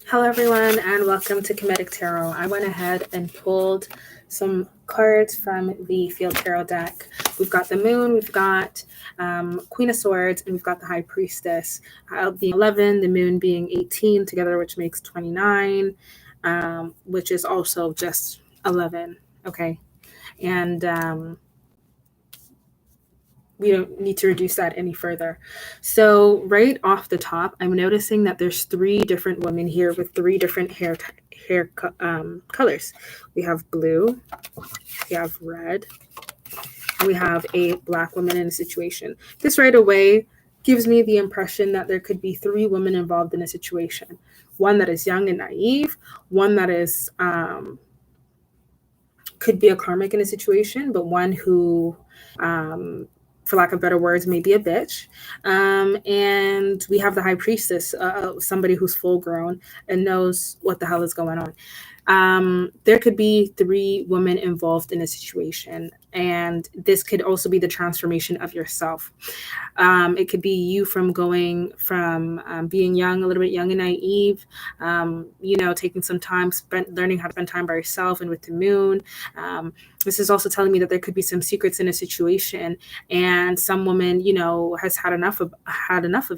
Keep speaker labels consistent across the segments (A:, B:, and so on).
A: Hello, everyone, and welcome to Kemetic Tarot. I went ahead and pulled some cards from the Field Tarot deck. We've got the Moon, we've got Queen of Swords, and we've got the High Priestess. Being 11, the Moon being 18 together, which makes 29, which is also just 11, okay? And we don't need to reduce that any further. So right off the top, I'm noticing that there's 3 different women here with 3 different hair colors. We have blue, we have red, and we have a black woman in a situation. This right away gives me the impression that there could be 3 women involved in a situation. One that is young and naive, one that is could be a karmic in a situation, but one who for lack of better words, maybe a bitch. And we have the High Priestess, somebody who's full grown and knows what the hell is going on. There could be 3 women involved in a situation, and this could also be the transformation of yourself. It could be you from going from being young, a little bit young and naive, taking some time, learning how to spend time by yourself and with the Moon. This is also telling me that there could be some secrets in a situation, and some woman, has had enough of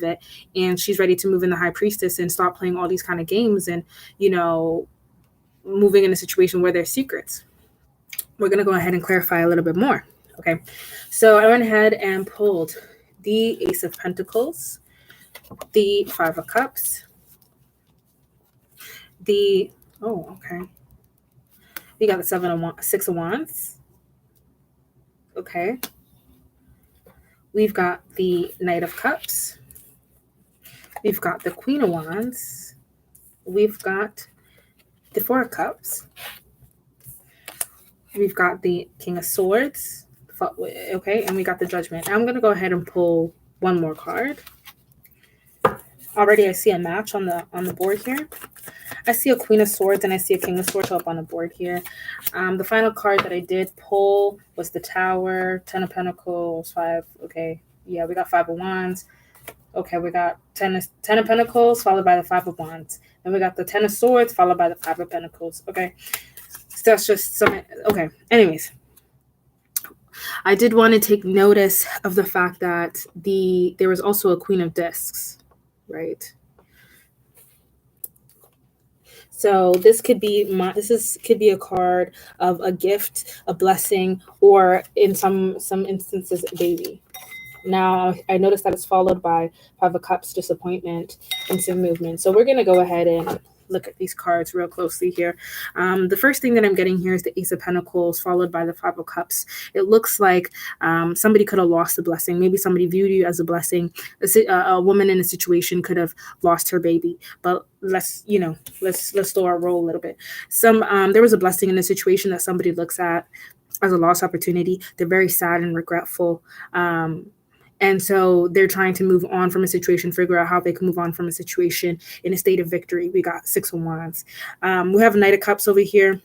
A: it, and she's ready to move in the High Priestess and stop playing all these kind of games and, moving in a situation where there's secrets. We're going to go ahead and clarify a little bit more. Okay. So I went ahead and pulled the Ace of Pentacles, the 5 of Cups, we got the 6 of Wands. Okay. We've got the Knight of Cups. We've got the Queen of Wands. We've got the 4 of Cups. We've got the King of Swords. Okay, and we got the Judgment. I'm going to go ahead and pull one more card. Already I see a match on the board here. I see a Queen of Swords and I see a King of Swords show up on the board here. The final card that I did pull was the Tower, 10 of Pentacles, 5. Okay, yeah, we got 5 of Wands. Okay, we got 10 of Pentacles followed by the 5 of Wands. And we got the 10 of Swords followed by the 5 of Pentacles. Okay, so that's just some. Okay, anyways. I did want to take notice of the fact that there was also a Queen of Discs, right? So this could be could be a card of a gift, a blessing, or in some instances, a baby. Now I noticed that it's followed by 5 of Cups, disappointment, and some movement. So we're gonna go ahead and look at these cards real closely here. The first thing that I'm getting here is the Ace of Pentacles followed by the 5 of Cups. It looks like somebody could have lost a blessing. Maybe somebody viewed you as a blessing. A woman in a situation could have lost her baby, but let's slow our roll a little bit. There was a blessing in a situation that somebody looks at as a lost opportunity. They're very sad and regretful. And so they're trying to move on from a situation, figure out how they can move on from a situation in a state of victory. We got 6 of Wands. We have Knight of Cups over here.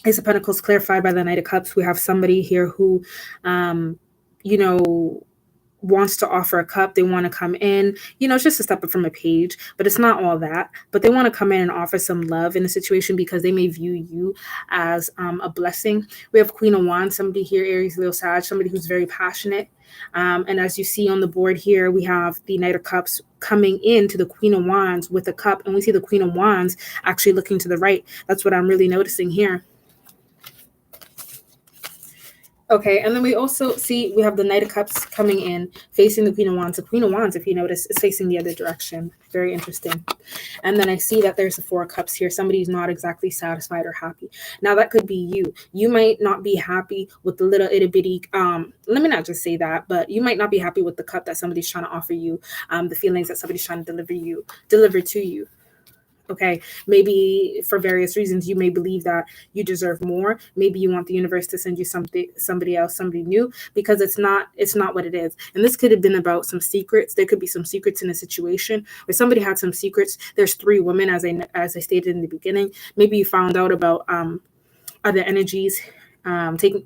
A: Ace of Pentacles clarified by the Knight of Cups. We have somebody here who, wants to offer a cup. They want to come in, it's just a step up from a page, but it's not all that. But they want to come in and offer some love in a situation because they may view you as a blessing. We have Queen of Wands, somebody here, Aries, Leo, Sag, somebody who's very passionate. And as you see on the board here, we have the Knight of Cups coming into the Queen of Wands with a cup, and we see the Queen of Wands actually looking to the right. That's what I'm really noticing here. Okay, and then we also see we have the Knight of Cups coming in, facing the Queen of Wands. The Queen of Wands, if you notice, is facing the other direction. Very interesting. And then I see that there's the 4 of Cups here. Somebody's not exactly satisfied or happy. Now, that could be you. You might not be happy with the little itty bitty, let me not just say that, but you might not be happy with the cup that somebody's trying to offer you, the feelings that somebody's trying to deliver to you. Okay, maybe for various reasons, you may believe that you deserve more. Maybe you want the universe to send you somebody else, somebody new, because it's not what it is. And this could have been about some secrets. There could be some secrets in a situation where somebody had some secrets. There's 3 women, as I stated in the beginning. Maybe you found out about other energies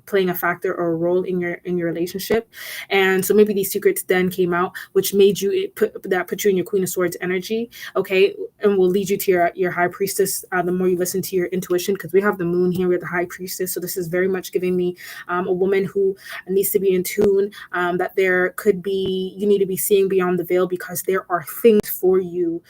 A: playing a factor or a role in your relationship. And so maybe these secrets then came out, which made you put you in your Queen of Swords energy. Okay. and will lead you to your high priestess. The more you listen to your intuition, because we have the moon here with the high priestess. So this is very much giving me a woman who needs to be in tune, that there could be, you need to be seeing beyond the veil, because there are things for you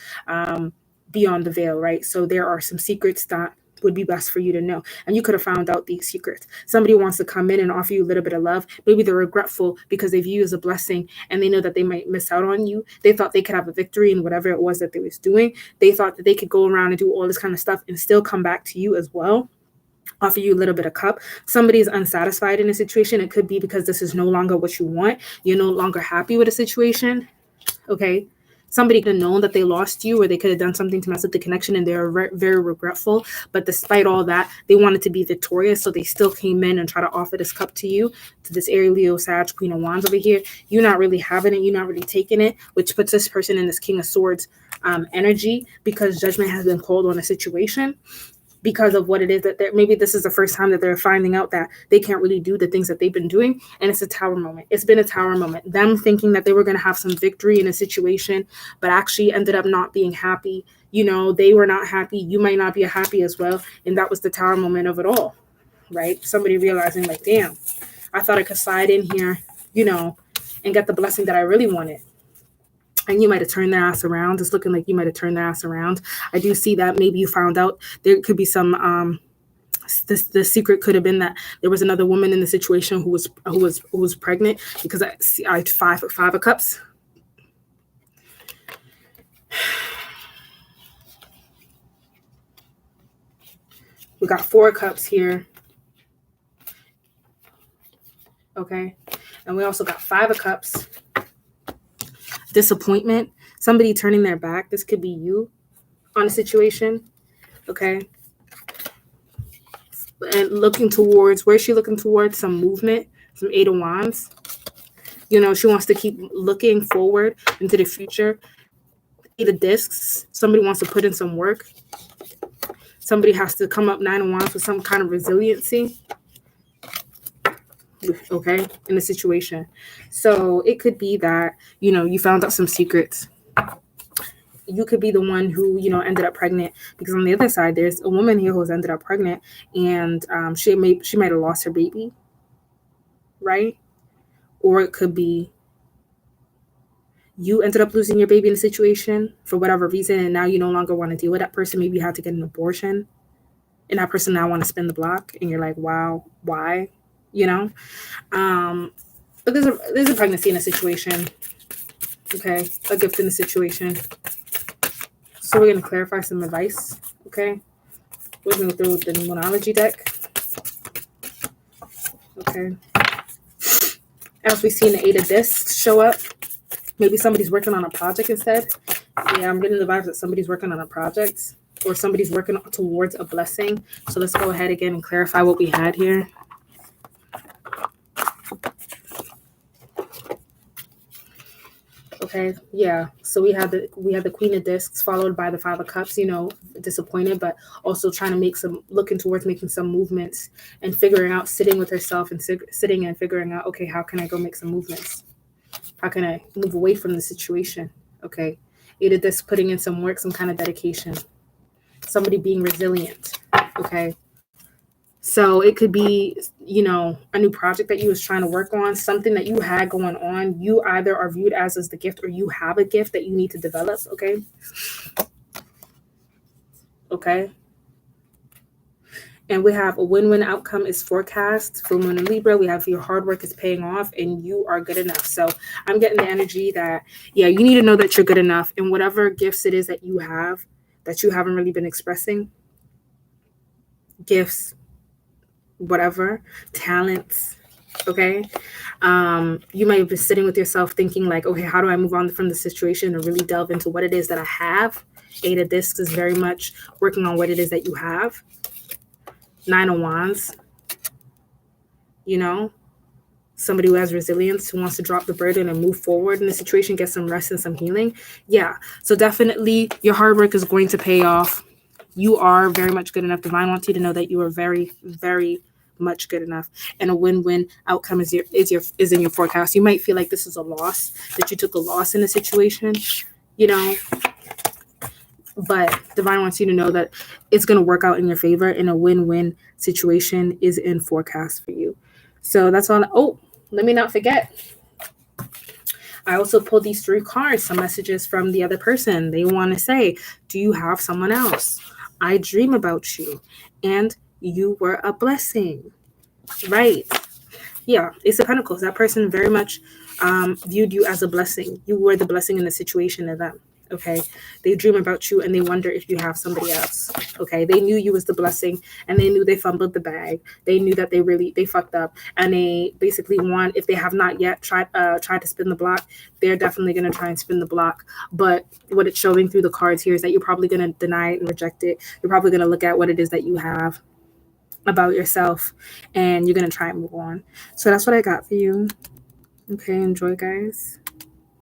A: beyond the veil, right? So there are some secrets that would be best for you to know, and you could have found out these secrets. Somebody wants to come in and offer you a little bit of love. Maybe they're regretful because they view you as a blessing, and they know that they might miss out on you. They thought they could have a victory in whatever it was that they was doing. They thought that they could go around and do all this kind of stuff and still come back to you as well, offer you a little bit of cup. Somebody is unsatisfied in a situation. It could be because this is no longer what you want. You're no longer happy with a situation. Okay. Somebody could have known that they lost you, or they could have done something to mess up the connection, and they're very regretful. But despite all that, they wanted to be victorious, so they still came in and try to offer this cup to you, to this Aries, Leo, Sag, Queen of Wands over here. You're not really having it. You're not really taking it, which puts this person in this King of Swords energy, because judgment has been called on a situation, because of what it is that maybe this is the first time that they're finding out that they can't really do the things that they've been doing. And it's a tower moment. It's been a tower moment. Them thinking that they were going to have some victory in a situation, but actually ended up not being happy. You know, they were not happy. You might not be happy as well. And that was the tower moment of it all, right? Somebody realizing like, damn, I thought I could slide in here, you know, and get the blessing that I really wanted. And you might have turned their ass around. It's looking like you might have turned their ass around. I do see that maybe you found out there could be some, the secret could have been that there was another woman in the situation who was pregnant, because I had five of cups. We got 4 cups here. Okay. And we also got 5 of cups. Disappointment, somebody turning their back. This could be you on a situation. Okay. And looking towards, where's she looking towards? Some movement, some 8 of Wands. You know, she wants to keep looking forward into the future. 8 of Discs, somebody wants to put in some work. Somebody has to come up 9 of Wands with some kind of resiliency. Okay, in the situation. So it could be that, you know, you found out some secrets. You could be the one who, you know, ended up pregnant, because on the other side, there's a woman here who's ended up pregnant, and she might have lost her baby, right? Or it could be you ended up losing your baby in a situation for whatever reason, and now you no longer want to deal with that person. Maybe you had to get an abortion, and that person now want to spin the block, and you're like, wow, why? You know, but there's a pregnancy in a situation. Okay, a gift in the situation. So we're gonna clarify some advice. Okay, we're gonna go through the numerology deck. Okay, as we see in the 8 of Discs show up, maybe somebody's working on a project instead. Yeah, I'm getting the vibes that somebody's working on a project, or somebody's working towards a blessing. So let's go ahead again and clarify what we had here. Okay, yeah. So we had the Queen of Discs followed by the 5 of Cups. You know, disappointed, but also trying to looking towards making some movements and figuring out, sitting with herself and sitting and figuring out, okay, how can I go make some movements? How can I move away from the situation? Okay, 8 of Discs, putting in some work, some kind of dedication. Somebody being resilient. Okay. So it could be, you know, a new project that you was trying to work on, something that you had going on. You either are viewed as the gift, or you have a gift that you need to develop. Okay. Okay. And we have a win-win outcome is forecast. For Moon and Libra, we have your hard work is paying off and you are good enough. So I'm getting the energy that, yeah, you need to know that you're good enough. And whatever gifts it is that you have that you haven't really been expressing, gifts, whatever, talents, okay? You might have been sitting with yourself thinking like, okay, how do I move on from the situation and really delve into what it is that I have? 8 of Discs is very much working on what it is that you have. 9 of Wands, you know, somebody who has resilience, who wants to drop the burden and move forward in the situation, get some rest and some healing. Yeah, so definitely your hard work is going to pay off. You are very much good enough. Divine wants you to know that you are very, very much good enough, and a win-win outcome is in your forecast. You might feel like this is a loss, that you took a loss in a situation, you know. But divine wants you to know that it's going to work out in your favor, and a win-win situation is in forecast for you. So that's all. Oh, let me not forget, I also pulled these 3 cards, some messages from the other person. They want to say, do you have someone else? I dream about you and you were a blessing. Right. Yeah, Ace of Pentacles. That person very much viewed you as a blessing. You were the blessing in the situation to them. Okay, they dream about you and they wonder if you have somebody else. Okay, they knew you was the blessing and they knew they fumbled the bag. They knew that they fucked up, and they basically want, if they have not yet tried to spin the block, they're definitely gonna try and spin the block. But what it's showing through the cards here is that you're probably gonna deny it and reject it. You're probably gonna look at what it is that you have about yourself and you're going to try and move on. So that's what I got for you. Okay, enjoy, guys.